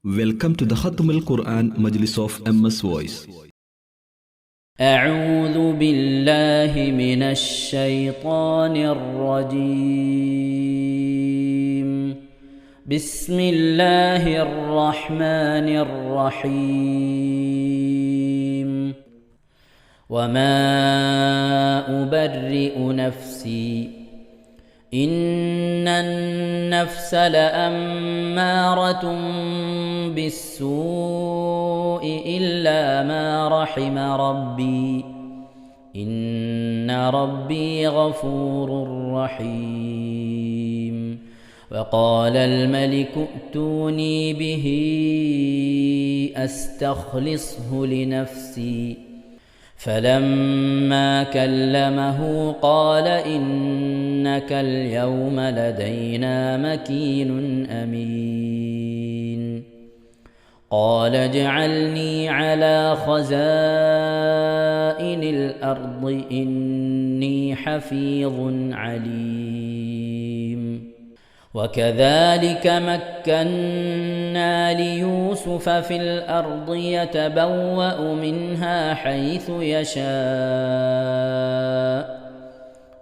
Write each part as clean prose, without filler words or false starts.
Welcome to the Khatm al-Quran Majlis of MS Voice. أعوذ بالله من الشيطان الرجيم. بسم الله الرحمن الرحيم. وما أبرئ نفسي إن النفس لأمارة بالسوء إلا ما رحم ربي إن ربي غفور رحيم. وقال الملك ائتوني به أستخلصه لنفسي فلما كلمه قال إنك اليوم لدينا مكين أمين. قال اجعلني على خزائن الأرض إني حفيظ عليم. وكذلك مكنا ليوسف في الأرض يتبوأ منها حيث يشاء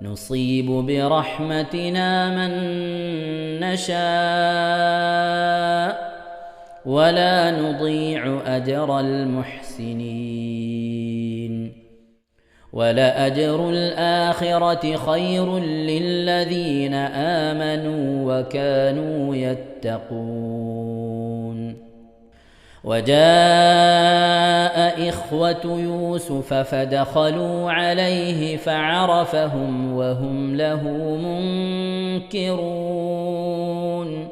نصيب برحمتنا من نشاء ولا نضيع أجر المحسنين. ولأجر الآخرة خير للذين آمنوا وكانوا يتقون. وجاء إخوة يوسف فدخلوا عليه فعرفهم وهم له منكرون.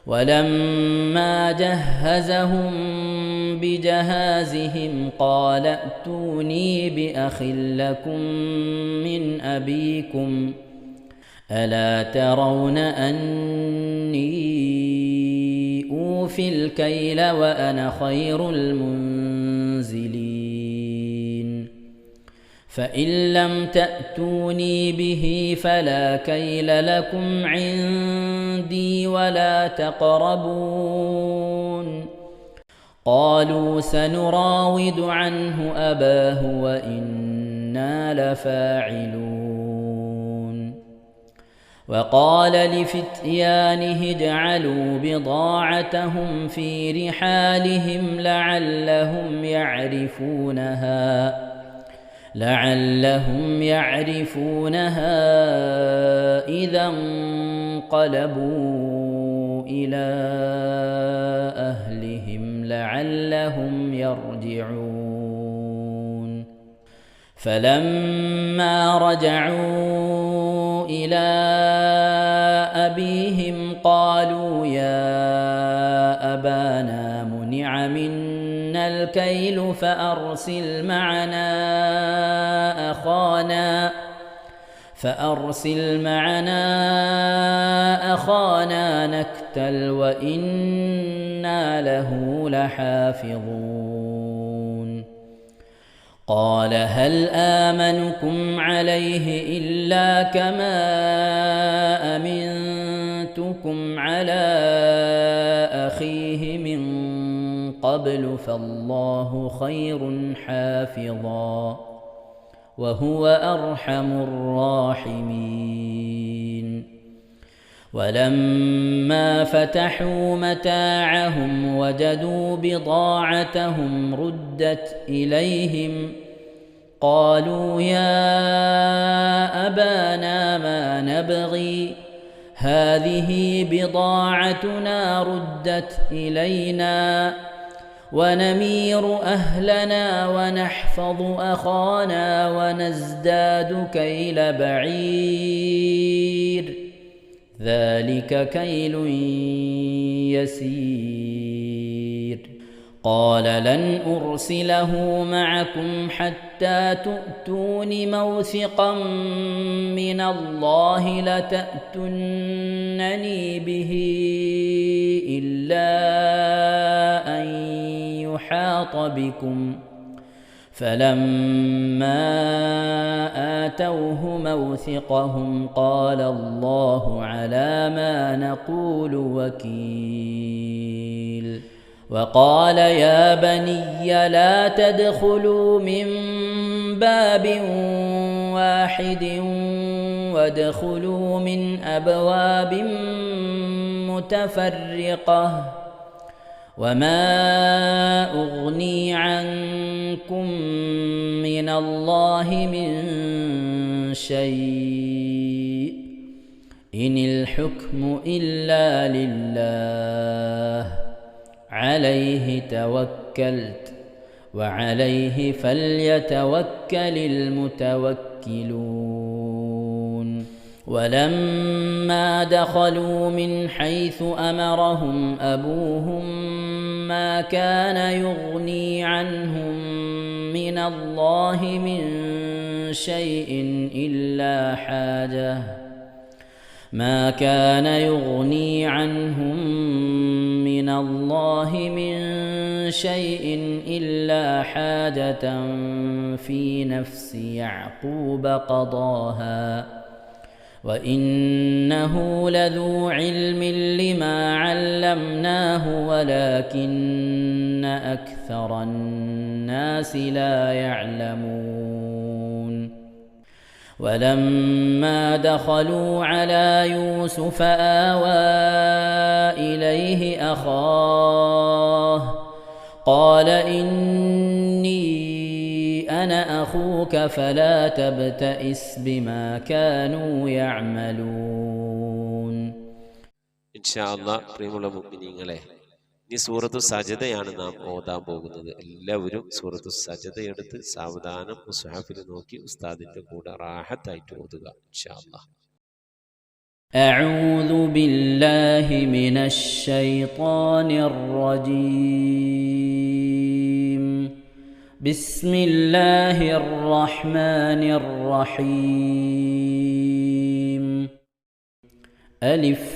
ولما جهزهم بجهازهم قال ائتوني بأخ لكم من أبيكم ألا ترون أني أوفي الكيل وأنا خير المنزلين. فإن لم تأتوني به فلا كيل لكم عندي ولا تقربون. قالوا سنراود عنه أباه وإنا لفاعلون. وقال لفتيانه اجعلوا بضاعتهم في رحالهم لعلهم يعرفونها إذا انقلبوا إلى أهلهم لعلهم يرجعون. فلما رجعوا إلى أبيهم قالوا يا أبانا منع منا الكيل فأرسل معنا أخانا نكتل وإنا له لحافظون. قال هل آمنكم عليه إلا كما أمنتكم على أخيه من قبل فالله خير حافظا وهو أرحم الراحمين. ولما فتحوا متاعهم وجدوا بضاعتهم ردت إليهم قالوا يا أبانا ما نبغي هذه بضاعتنا ردت إلينا ونمير أهلنا ونحفظ أخانا ونزداد كيل بعير ذلك كيل يسير. قال لن أرسله معكم حتى تؤتون موثقا من الله لتأتونني به إلا أن يحاط بكم. فلما آتوه موثقهم قال الله على ما نقول وكيل. وقال يا بني لا تدخلوا من باب واحد وادخلوا من أبواب متفرقة وما أغني عنكم من الله من شيء إن الحكم إلا لله عليه توكلت وعليه فليتوكل المتوكلون ولما دخلوا من حيث أمرهم أبوهم ما كان يغني عنهم من الله من شيء إلا حاجة في نفس يعقوب قضاها وإنه لذو علم لما علمناه ولكن أكثر الناس لا يعلمون ولما دخلوا على يوسف آوى إليه أخاه قال إني أنا أخوك فلا تبتئس بما كانوا يعملون إن شاء الله പ്രിയമുള്ള മുഅ്മിനീങ്ങളെ ഈ സൂറത്തു സജദയാണ് നാം ഓതാൻ പോകുന്നത്. എല്ലാവരും സൂറത്തു സജദ എടുത്ത് സാവധാനം മുസ്ഹഫിൽ നോക്കി ഉസ്താദിന്റെ കൂടെ റാഹത്തായിട്ട് ഓതുക ഇൻഷാ അല്ലാഹ്. أعوذ بالله من الشيطان الرجيم بسم الله الرحمن الرحيم ألف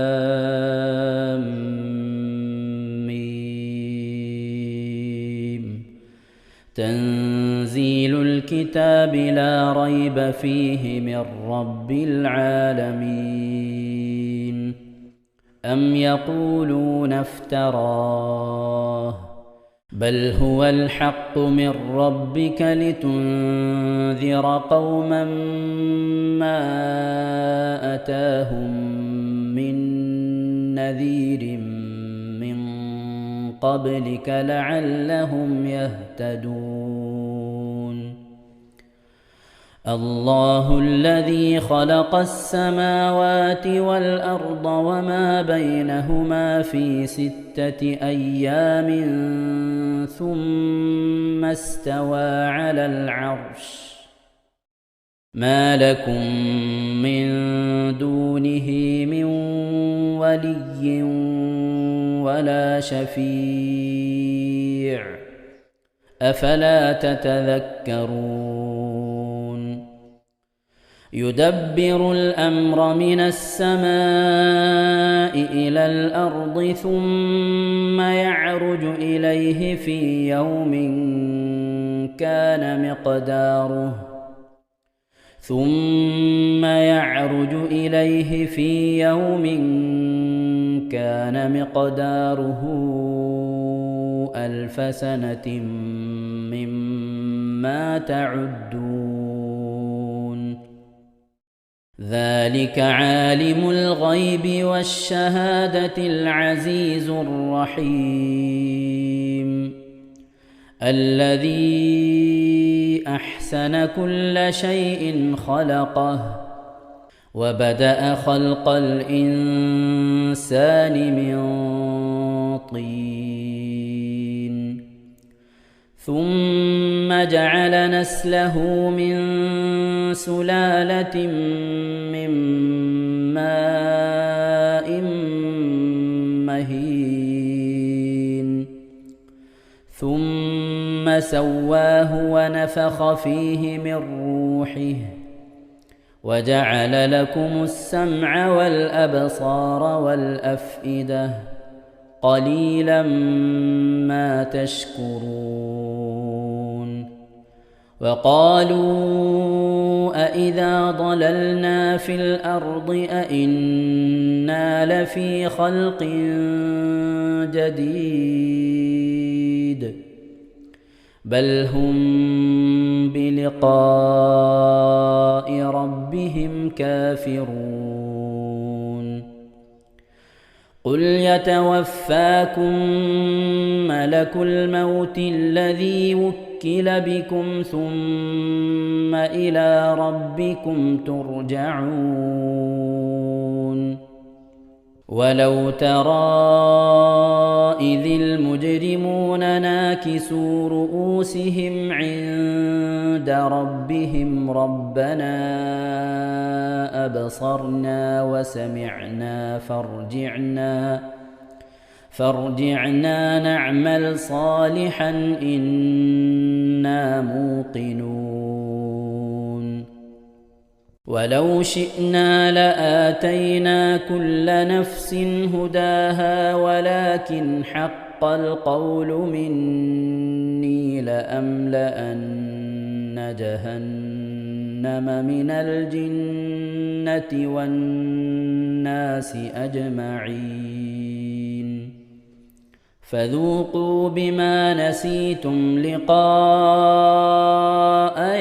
لام ميم تنزيل الكتاب لا ريب فيه من رب العالمين أم يقولون افتراه بل هو الحق من ربك لتنذر قوما ما أتاهم من نذير من قبلك لعلهم يهتدون الله الذي خلق السماوات والأرض وما بينهما في 6 أيام ثم استوى على العرش ما لكم من دونه من ولي ولا شفيع أفلا تتذكرون يدبر الأمر من السماء إلى الأرض ثم يعرج إليه في يوم كان مقداره 1000 سنة مما تعدون ذلك عالم الغيب والشهادة العزيز الرحيم الذي أحسن كل شيء خلقه وبدأ خلق الإنسان من طين ثم جعل نسله من سلالة من ماء مهين ثم سواه ونفخ فيه من روحه وجعل لكم السمع والأبصار والأفئدة قليلا ما تشكرون وقالوا أإذا ضللنا في الأرض أإنا لفي خلق جديد بل هم بلقاء ربهم كافرون قل يتوفاكم ملك الموت الذي وكل بكم ثم إلى ربكم ترجعون ولو ترى إذ المجرمون ناكسوا رؤوسهم عند ربهم ربنا أبصرنا وسمعنا فارجعنا نعمل صالحا إنا موقنون ولو شئنا لآتينا كل نفس هداها ولكن حق القول مني لأملأن جهنم من الجنة والناس أجمعين فذوقوا بما نسيتم لقاء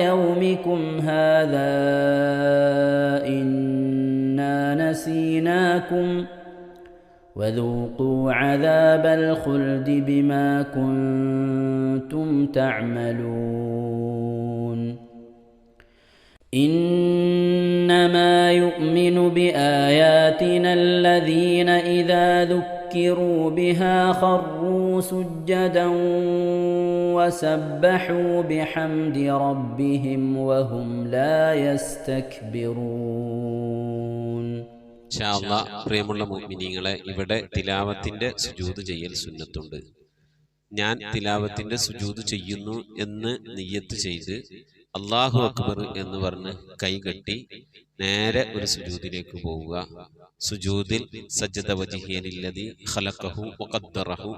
يومكم هذا إنا نسيناكم وذوقوا عذاب الخلد بما كنتم تعملون إنما يؤمن بآياتنا الذين إذا ذكروا بها خروا سجدا وسبحوا بحمد ربهم وهم لا يستكبرون. ഇൻഷാ അല്ലാഹ് പ്രിയമുള്ള മുഅ്മിനീങ്ങളെ, ഇവിടെ തിലാവത്തിന്റെ സുജൂദ് ചെയ്യൽ സുന്നത്തുണ്ട്. ഞാൻ തിലാവത്തിന്റെ സുജൂദ് ചെയ്യുന്നു എന്ന് നിയ്യത്ത് ചെയ്ത് അല്ലാഹു അക്ബർ എന്ന് പറഞ്ഞ് കൈകെട്ടി നേരെ ഒരു സുജൂദിലേക്ക് പോവുക. സുജൂദിൽ സജ്ജദ വജ്ഹിയലില്ലദി ഖലഖഹു വഖദ്ദറഹു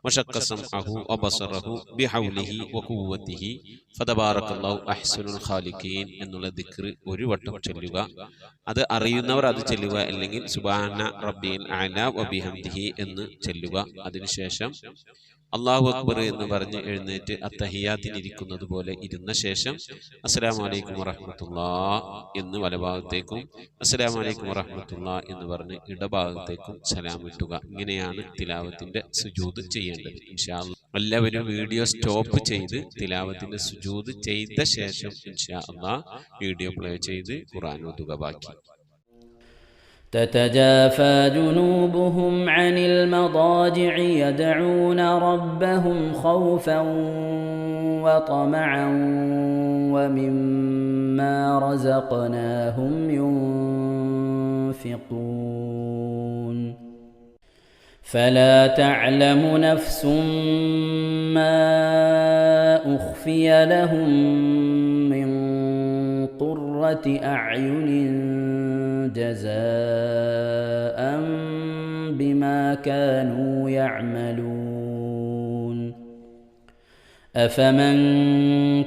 വശഖ്ഖ സമഅഹു വബസറഹു ബിഹൗലിഹി വഖുവ്വതിഹി ഫതബാറകല്ലാഹു അഹ്സനുൽ ഖാലിഖീൻ എന്നുള്ള ദിക്ർ ഒരു വട്ടം ചൊല്ലുക. അത് അറിയുന്നവർ അത് ചൊല്ലുക, അല്ലെങ്കിൽ സുബ്ഹാന റബ്ബിൽ അഅല വബിഹംദിഹി എന്ന് ചൊല്ലുക. അതിനുശേഷം അല്ലാഹു അക്ബർ എന്ന് പറഞ്ഞ് എഴുന്നേറ്റ് അത്തഹിയാത്തിനിരിക്കുന്നത് പോലെ ഇരുന്ന ശേഷം അസ്സലാമു അലൈക്കും വറഹ്മത്തുള്ളാഹ് എന്ന് വലഭാഗത്തേക്കും അസ്സലാമു അലൈക്കും വറഹ്മത്തുള്ളാഹ് എന്ന് പറഞ്ഞ് ഇടഭാഗത്തേക്കും സലാം ഇട്ടുക. ഇങ്ങനെയാണ് തിലാവത്തിന്റെ സുജൂദ് ചെയ്യേണ്ടത്. ഇൻഷാ അല്ലാഹ് എല്ലാവരും വീഡിയോ സ്റ്റോപ്പ് ചെയ്ത് തിലാവത്തിന്റെ സുജൂദ് ചെയ്ത ശേഷം ഇൻഷാ അല്ലാഹ് വീഡിയോ പ്ലേ ചെയ്ത് ഖുർആൻ ഓതുക. ബാക്കി تتجافى جنوبهم عن المضاجع يدعون ربهم خوفا وطمعا ومما رزقناهم ينفقون فلا تعلم نفس ما أخفي لهم من قرة أعين جزاء بما كانوا يعملون أفمن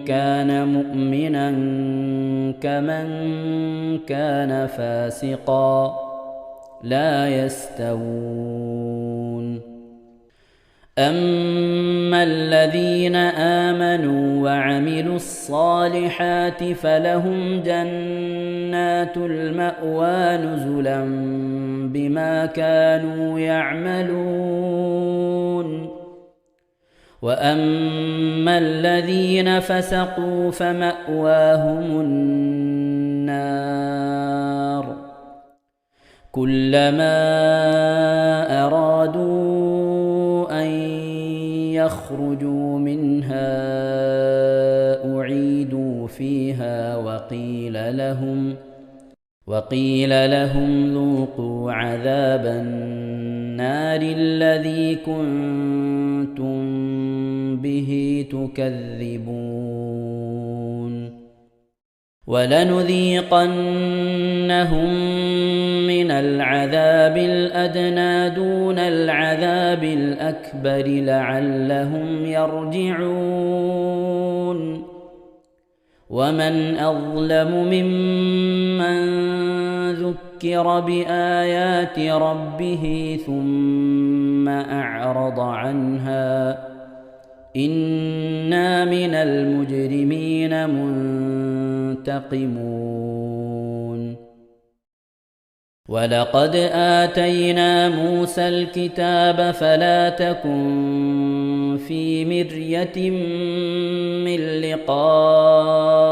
كان مؤمنا كمن كان فاسقا لا يستوون أما الذين آمنوا وعملوا الصالحات فلهم جنات المأوى نزلا بما كانوا يعملون وأما الذين فسقوا فمأواهم النار كلما أرادوا أن يخرجوا منها أعيدوا فيها وقيل لهم ذوقوا عذاب النار الذي كنتم به تكذبون ولنذيقنهم من العذاب الأدنى دون العذاب الأكبر لعلهم يرجعون ومن أظلم ممن ذكر بآيات ربه ثم أعرض عنها إنا من المجرمين منتقمون ولقد آتينا موسى الكتاب فلا تكن في مرية من لقائه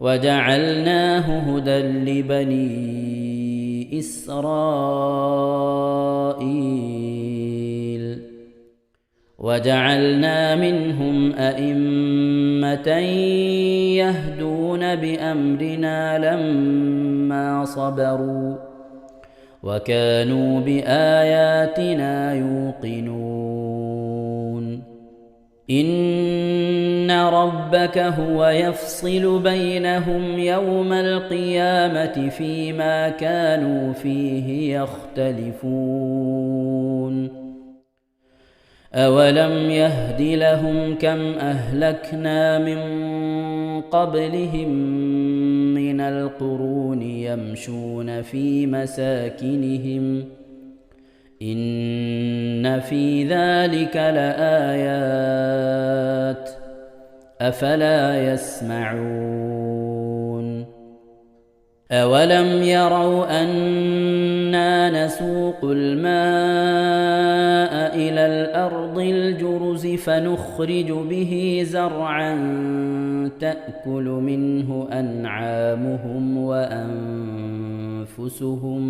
وجعلناه هدى لبني إسرائيل وجعلنا منهم أئمة يهدون بأمرنا لما صبروا وكانوا بآياتنا يوقنون إن ربك هو يفصل بينهم يوم القيامة فيما كانوا فيه يختلفون أولم يهد لهم كم أهلكنا من قبلهم من القرون يمشون في مساكنهم إن في ذلك لآيات أفلا يسمعون أولم يروا أنا نسوق الماء إلى الأرض الجرز فنخرج به زرعا تأكل منه أنعامهم وأنفسهم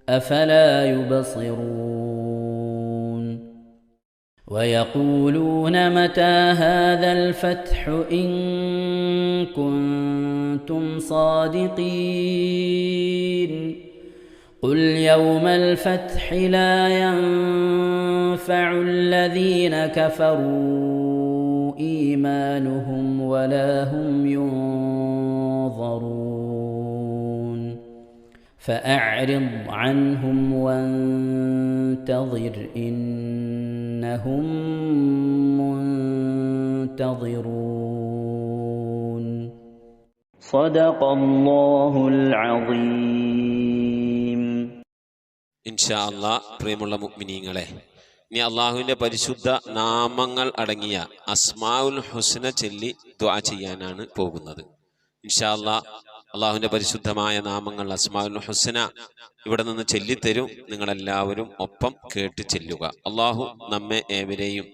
أفلا يبصرون ويقولون متى هذا الفتح إن كنتم صادقين قل يوم الفتح لا ينفع الذين كفروا إيمانهم ولا هم ينظرون فأعرض عنهم وانتظر إنهم منتظرون صدق الله العظيم. ഇൻഷാ അല്ലാഹ് പ്രിയമുള്ള മുഅ്മിനീങ്ങളെ, ഇനി അള്ളാഹുവിൻ്റെ പരിശുദ്ധ നാമങ്ങൾ അടങ്ങിയ അസ്മാഉൽ ഹുസ്ന ചൊല്ലി ദുആ ചെയ്യാനാണ് പോകുന്നത്. ഇൻഷാ അല്ലാഹ് അള്ളാഹുവിൻ്റെ പരിശുദ്ധമായ നാമങ്ങൾ അസ്മാഉൽ ഹുസ്ന ഇവിടെ നിന്ന് ചൊല്ലിത്തരും. നിങ്ങളെല്ലാവരും ഒപ്പം കേട്ട് ചെല്ലുക. അള്ളാഹു നമ്മെ ഏവരെയും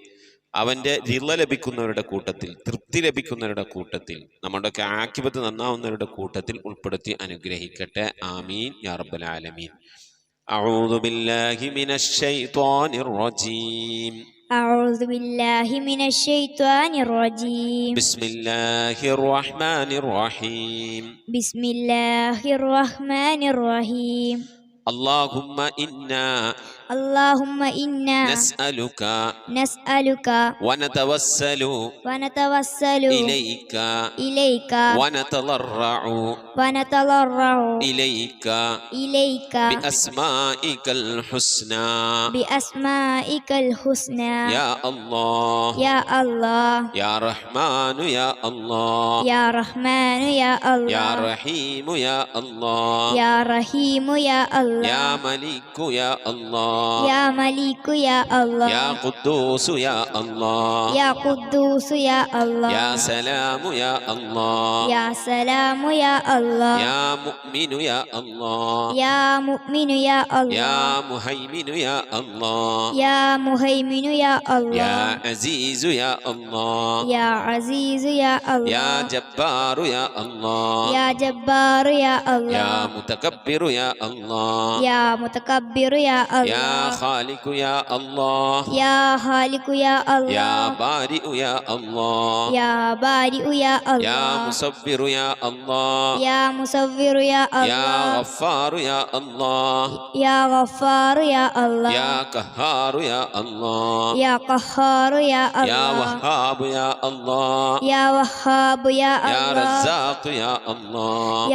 അവൻ്റെ റിള ലഭിക്കുന്നവരുടെ കൂട്ടത്തിൽ, തൃപ്തി ലഭിക്കുന്നവരുടെ കൂട്ടത്തിൽ, നമ്മുടെയൊക്കെ ആഖിബത്ത് നന്നാവുന്നവരുടെ കൂട്ടത്തിൽ ഉൾപ്പെടുത്തി അനുഗ്രഹിക്കട്ടെ. ആമീൻ യാ റബ്ബൽ ആലമീൻ. أعوذ بالله من الشيطان الرجيم. أعوذ بالله من الشيطان الرجيم. بسم الله الرحمن الرحيم. بسم الله الرحمن الرحيم. اللهم إنا نسألك ونتوسل إليك ونتضرع إليك بأسمائك الحسنى يا الله يا رحمن يا الله يا رحيم يا الله يا ملك يا الله يا قدوس يا الله يا سلام يا الله يا مؤمن يا الله يا مهيمن يا الله يا عزيز يا الله يا جبار يا الله يا متكبر يا الله يا خالق يا الله يا بارئ يا الله يا مصبر يا الله يا غفار يا الله يا قهار يا الله يا وهاب يا الله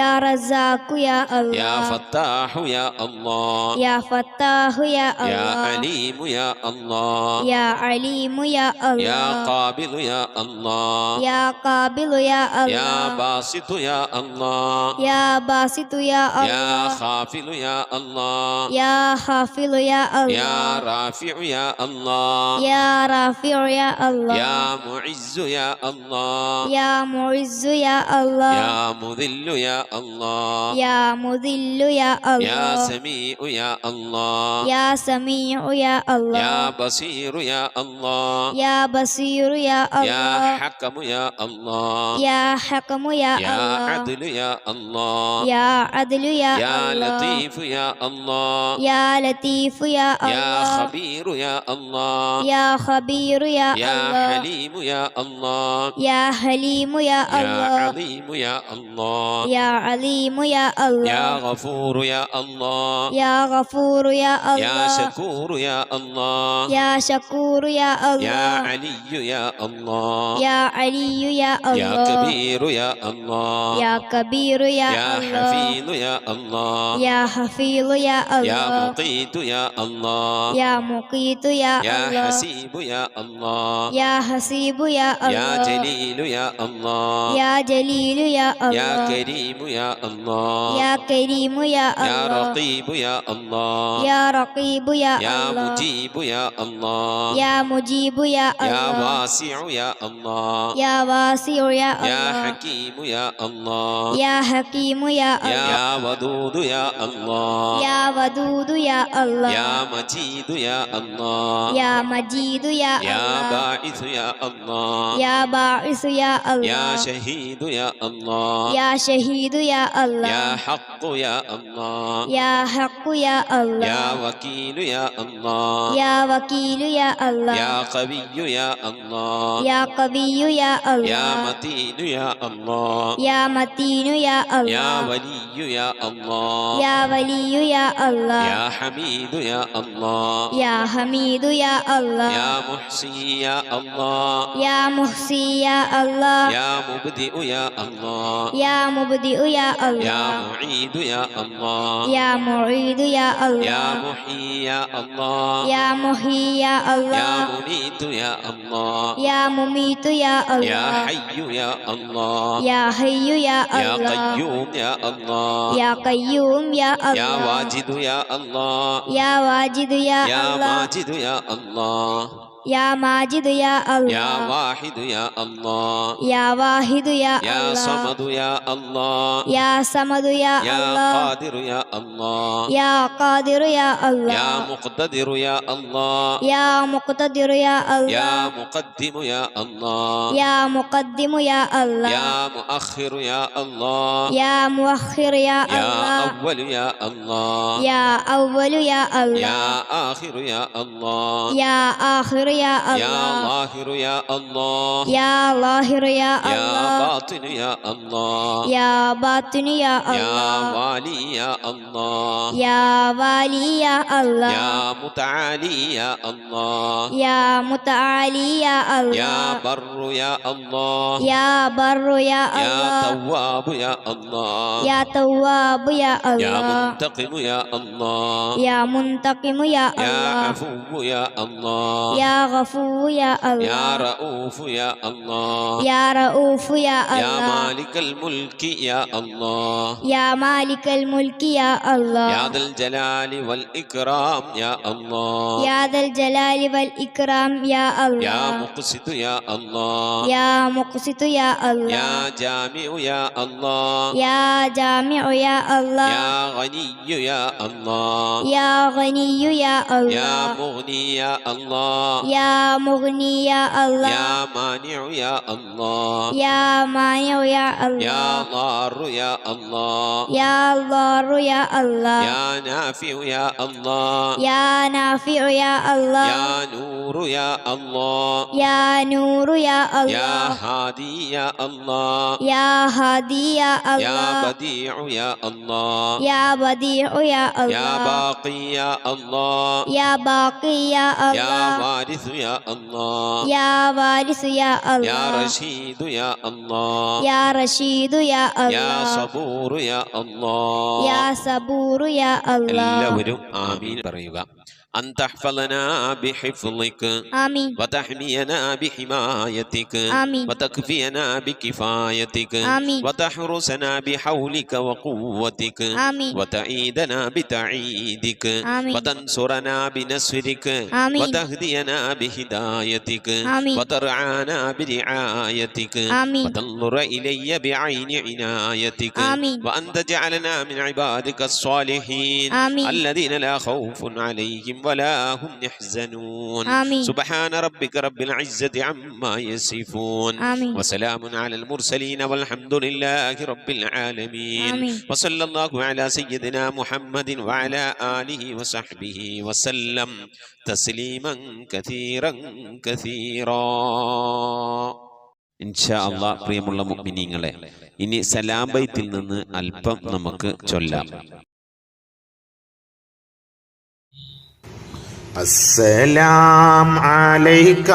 يا رزاق يا الله يا فتاح يا الله يا فتاح يا يا الله عليم يا الله يا عليم يا يا الله قابل يا الله يا قابل يا يا الله باسط يا الله يا باسط يا يا الله خافل يا الله يا حافظ يا يا الله رافع يا الله يا رافع يا الله يا معز يا الله يا معز يا الله يا مذل يا الله يا مذل يا يا الله سميع يا الله يا سميع يا الله يا بصير يا الله يا بصير يا يا الله حكم يا الله يا حكم يا يا الله عدل يا الله يا عدل يا يا الله لطيف يا الله يا لطيف يا يا الله خبير يا الله يا خبير يا يا الله حليم يا الله يا حليم يا يا الله عظيم يا الله يا عليم يا يا الله غفور يا الله يا غفور يا يا الله شكور يا الله يا شكور يا يا الله علي يا الله يا علي يا يا الله كبير يا الله يا كبير يا يا الله حفيظ يا الله يا حفيظ يا يا الله مقيت يا الله يا مقيت يا يا الله حسيب يا الله يا حسيب يا يا الله جليل يا الله يا جليل يا يا الله كريم يا الله يا كريم يا يا الله رقيب يا الله يا رقيب يا يا الله مجيب يا الله يا مجيب يا يا الله واسع يا الله يا واسع يا يا الله حكيم يا الله يا حكيم يا الله يا ودود يا الله يا ودود يا الله يا مجيد يا الله يا مجيد يا يا الله باعث يا الله يا باعث يا يا الله شهيد يا الله يا شهيد يا الله يا حق يا الله يا حق يا الله يا وكيل يا الله يا وكيل يا الله يا قوي يا الله يا قوي يا يا الله متين يا الله يا متين يا يا الله ولي يا الله يا ولي يا الله يا حميد يا الله يا حميد يا الله يا محصي يا الله يا محصي يا الله يا مبدئ يا الله يا مبدئ يا يا الله معيد يا الله يا معيد يا يا الله محيي يا الله يا محيي يا يا الله مميت يا الله يا مميت يا يا الله حي يا الله يا حي يا يا الله قيوم يا الله يا قيوم يا يا الله واجد يا الله يا واجد يا يا الله ماجد يا الله يا ماجد يا يا الله واحد يا الله يا واحد يا يا الله صمد يا الله يا صمد يا يا الله قادر يا الله يا قادر يا يا الله مقتدر يا الله يا مقتدر يا يا الله مقدم يا الله يا مقدم يا الله يا مؤخر يا الله يا مؤخر يا يا الله أول يا الله يا أول يا يا الله آخر يا الله يا آخر يا يا الله ظاهر يا الله يا ظاهر يا يا الله باطن يا الله يا باطن يا يا الله والي يا الله يا والي يا الله يا متعالي يا الله يا متعالي يا يا الله بر يا الله يا بر يا يا الله تواب يا الله يا تواب يا يا الله منتقم يا الله يا منتقم يا يا الله عفو يا الله يا غفور يا يا الله رؤوف يا الله يا رؤوف يا يا الله مالك الملك يا الله يا مالك الملك يا الله يا ذا الجلال والإكرام يا الله يا ذا الجلال والإكرام يا يا الله مقسط يا الله يا مقسط يا الله يا جامع يا الله يا جامع يا الله يا غني يا الله يا غني يا يا الله مغني يا الله يا مغني يا الله يا مانع يا الله يا مانع يا يا الله ضار يا الله يا ضار يا الله يا نافع يا الله يا نافع يا الله يا نور يا الله يا نور يا يا الله هادي يا الله يا هادي يا يا الله بديع يا الله يا بديع يا يا الله باقي يا الله يا باقي يا يا الله وارث വാരിസു യാ അല്ലാഹ് يا وارث يا യാ الله റഷീദു യാ അല്ലാഹ് يا رشيد يا യാ الله സബൂറു യാ അല്ലാഹ്. يا صبور يا الله എല്ലാവരും ആമീൻ പറയുക. أن تحفظنا بحفظك آمين وتحمينا بحمايتك آمين وتكفينا بكفايتك آمين وتحرسنا بحولك وقوتك آمين وتعيدنا بتعيدك آمين وتنصرنا بنصرك آمين وتهدينا بهدايتك آمين وترعانا برعايتك آمين وتنظر إلي بعين عنايتك آمين وأن تجعلنا من عبادك الصالحين آمين الذين لا خوف عليهم ولا هم يحزنون. آمين سبحان ربك رب العزة عما يصفون آمين وسلام على المرسلين والحمد لله رب العالمين. آمين وصلى الله على سيدنا محمد وعلى آله وصحبه وسلم تسليما كثيرا كثيرا. ഇൻഷാ അല്ലാഹ് പ്രിയമുള്ള മുഅ്മിനീങ്ങളെ, ഇനി സലാം ബൈത്തിൽ നിന്ന് അല്പം നമുക്ക് ചൊല്ലാം. السلام عليك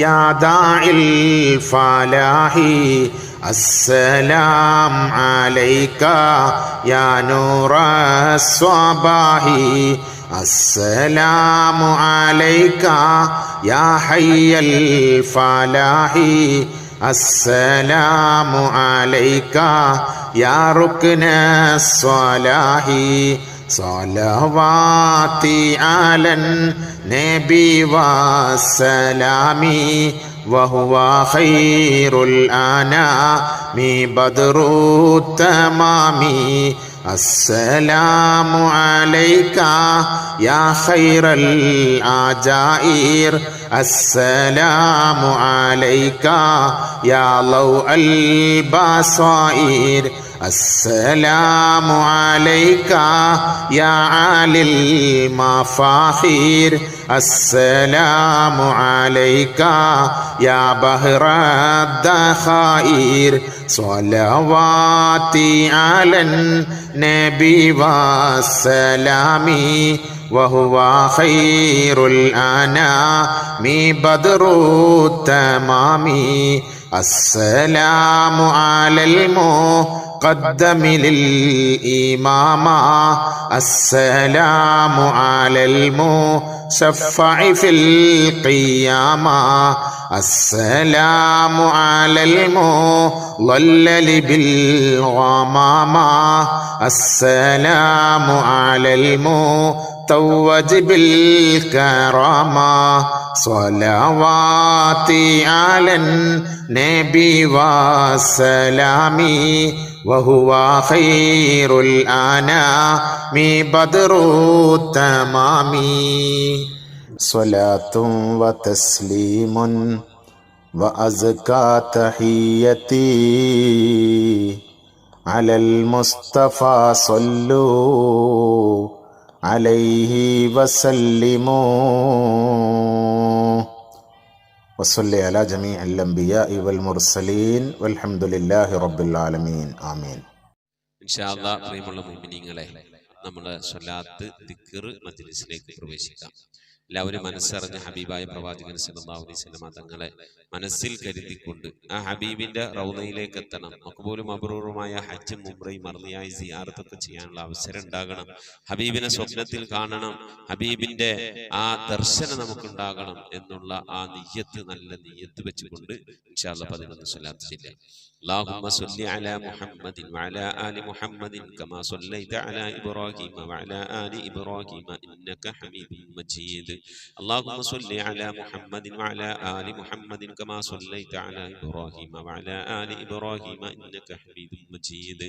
يا داعي الفلاح السلام عليك يا نور الصباح السلام عليك يا حي الفلاح السلام عليك يا ركن الصلاح صلواتي على النبي والسلام وهو خير الأنام بدر التمام السلام عليك يا خير الأجائر السلام عليك يا ضوء البصائر السلام عليك يا عالي المفاخير السلام عليك يا بحر الذخائر صلواتي على النبي والسلام وهو خير الأنام بدر التمام السلام على المقدم للإمامة السلام على المشفع في القيامة السلام على المضلل بالغمامة السلام على المتوج بالكرامة صلواتي على النبي والسلام وهو خير الأنام بدر التمام صلاة وتسليم وأزكى تحيتي على المصطفى صلوا عليه وسلموا وصلي على جميع الأنبياء والمرسلين والحمد لله رب العالمين آمين. ഇൻഷാ അല്ലാഹ് പ്രിയമുള്ള മുഅ്മിനീങ്ങളെ, നമ്മുടെ സ്വലാത്ത് ദിക്ർ മജ്ലിസിലേക്ക് പ്രവേശിക്കാം. എല്ലാവരും മനസ്സറിഞ്ഞ ഹബീബായ പ്രവാചകൻ സല്ലല്ലാഹു അലൈഹി വസല്ലം തങ്ങളെ മനസ്സിൽ കരുതിക്കൊണ്ട് ആ ഹബീബിന്റെ റൗളയിലേക്ക് എത്തണം. മഖ്ബൂലും മബ്റൂറുമായ ഹജ്ജും ഉംറയും മർദിയായി സിയാറത്തൊക്കെ ചെയ്യാനുള്ള അവസരം ഉണ്ടാകണം. ഹബീബിനെ സ്വപ്നത്തിൽ കാണണം, ഹബീബിന്റെ ആ ദർശനം നമുക്കുണ്ടാകണം എന്നുള്ള ആ നിയ്യത്ത്, നല്ല നിയ്യത്ത് വെച്ചുകൊണ്ട് ഇൻഷാ അല്ലാഹ് 11 സ്വലാത്ത് ചൊല്ലാം. اللهم صل على محمد وعلى آل محمد كما صليت على إبراهيم وعلى آل إبراهيم إنك حميد مجيد. اللهم صل على محمد وعلى آل محمد كما صليت على إبراهيم وعلى آل إبراهيم إنك حميد مجيد.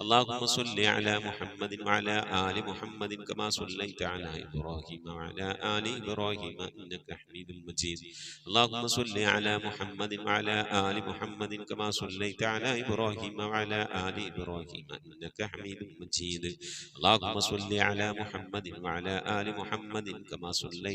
اللهم صل على محمد وعلى آل محمد كما صليت على إبراهيم وعلى آل إبراهيم إنك حميد مجيد. اللهم صل على محمد وعلى آل محمد كما صليت على إبراهيم وعلى آل إبراهيم إنك حميد مجيد. اللهم صل على محمد وعلى آل محمد كما صليت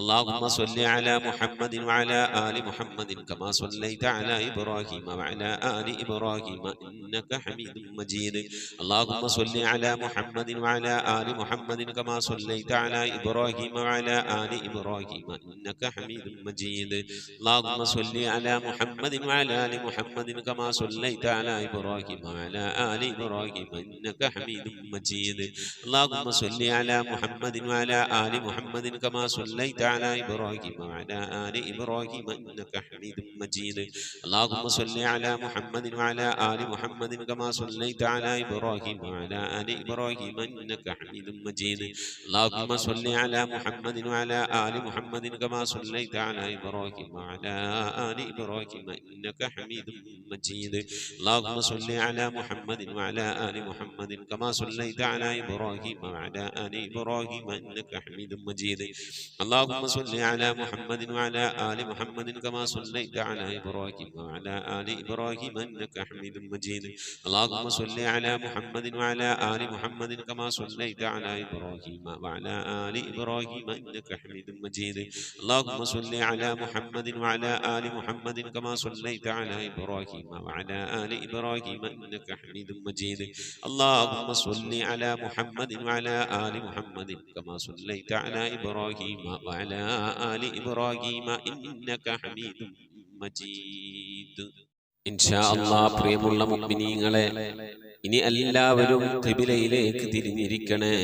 اللهم صل على محمد وعلى آل محمد كما صليت على إبراهيم وعلى آل إبراهيم إنك حميد مجيد اللهم صل على محمد وعلى آل محمد كما صليت على إبراهيم وعلى آل إبراهيم إنك حميد مجيد اللهم صل على محمد وعلى آل محمد كما صليت على إبراهيم وعلى آل إبراهيم إنك حميد مجيد اللهم صل على محمد وعلى آل محمد كما صليت على إبراهيم وعلى آل إبراهيم إنك حميد مجيد اللهم صل على محمد وعلى آل محمد كما صليت على إبراهيم وعلى آل إبراهيم إنك حميد مجيد اللهم صل على محمد وعلى آل محمد كما صليت على إبراهيم وعلى آل إبراهيم إنك حميد مجيد اللهم صل على محمد وعلى آل محمد كما صليت على إبراهيم وعلى آل إبراهيم إنك حميد مجيد اللهم صل على محمد وعلى آل محمد كما صليت على إبراهيم وعلى آل إبراهيم إنك حميد مجيد اللهم صل على محمد وعلى آل محمد كما صليت على إبراهيم وعلى آل إبراهيم إنك حميد مجيد اللهم صل على محمد وعلى آل محمد كما صليت على إبراهيم وعلى آل إبراهيم إنك حميد مجيد اللهم صل على محمد وعلى آل محمد كما صليت على إبراهيم وعلى آل إبراهيم إنك حميد مجيد إن شاء الله പ്രിയമുള്ള മുഅ്മിനീങ്ങളെ ഇനി എല്ലാവരും ഖിബിലയിലേക്ക് തിരിഞ്ഞിരിക്കണേ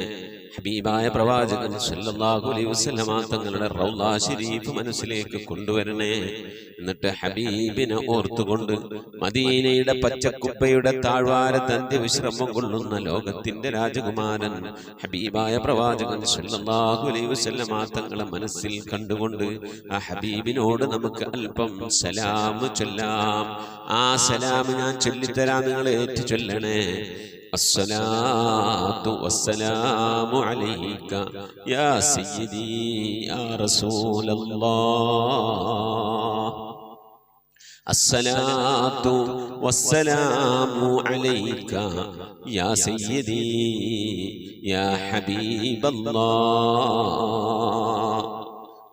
ഹബീബായ പ്രവാചകൻ സല്ലല്ലാഹു അലൈഹി വസല്ലമ തങ്ങളുടെ റൗള ശരീഫ് മനസ്സിലേക്ക് കൊണ്ടുവരണേ എന്നിട്ട് ഹബീബിനെ ഓർത്തുകൊണ്ട് മദീനയുടെ പച്ചക്കുപ്പയുടെ താഴ്വാരത്ത് അന്ത്യവിശ്രമം കൊള്ളുന്ന ലോകത്തിന്റെ രാജകുമാരൻ ഹബീബായ പ്രവാചകൻ സല്ലല്ലാഹു അലൈഹി വസല്ലമ തങ്ങളെ മനസ്സിൽ കണ്ടുകൊണ്ട് ആ ഹബീബിനോട് നമുക്ക് അല്പം സലാം ചൊല്ലാം ആ സലാം ഞാൻ ചൊല്ലിത്തരാം നിങ്ങൾ ഏറ്റു ചൊല്ലണേ الصلاة والسلام عليك يا سيدي يا رسول الله الصلاة والسلام عليك يا سيدي يا حبيب الله